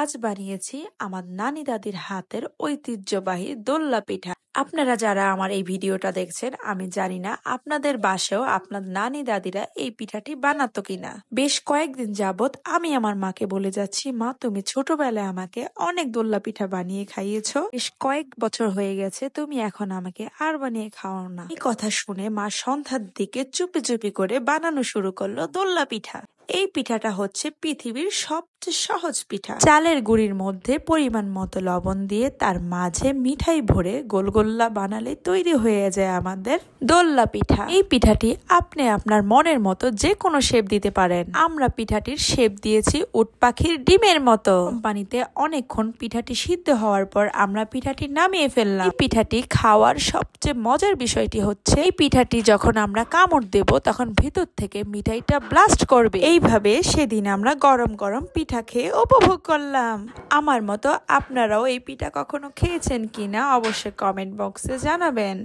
আজ বানিয়েছি আমার নানি দাদির হাতের ঐতিহ্যবাহী দোল্লা পিঠা। আপনারা যারা আমার এই ভিডিওটা দেখছেন, আমি জানি না আপনাদের বাসায়ও আপনার নানি দাদিরা এই পিঠাটি বানাতো কিনা। বেশ কয়েকদিন যাবত আমি আমার মাকে বলে যাচ্ছি, মা তুমি ছোটবেলায় আমাকে অনেক দোল্লা পিঠা বানিয়ে খাইয়েছো, বেশ কয়েক বছর হয়ে গেছে, তুমি এখন আমাকে আর বানিয়ে খাওয়াও না। এই কথা শুনে মা সন্ধ্যার দিকে চুপি চুপি করে বানানো শুরু করলো দোল্লা পিঠা। এই পিঠাটা হচ্ছে পৃথিবীর সবচেয়ে সহজ পিঠা। চালের গুঁড়ির মধ্যে পরিমাণ মতো লবণ দিয়ে তার মাঝে মিঠাই ভরে গোলগোল্লা বানালে তৈরি হয়ে যায় আমাদের দোল্লা পিঠা। এই পিঠাটি আপনি আপনার মনের মতো যে কোনো শেপ দিতে পারেন। আমরা পিঠাটির শেপ দিয়েছি উট পাখির ডিমের মতো। কোম্পানিতে অনেকক্ষণ পিঠাটি সিদ্ধ হওয়ার পর আমরা পিঠাটি নামিয়ে ফেললাম। এই পিঠাটি খাওয়ার সবচেয়ে মজার বিষয়টি হচ্ছে, এই পিঠাটি যখন আমরা কামড় দেব তখন ভিতর থেকে মিঠাইটা ব্লাস্ট করবে। এইভাবে সেদিন আমরা গরম গরম পিঠা খেয়ে উপভোগ করলাম। আমার মতো আপনারাও এই পিঠা কখনো খেয়েছেন কিনা অবশ্যই কমেন্ট বক্সে জানাবেন।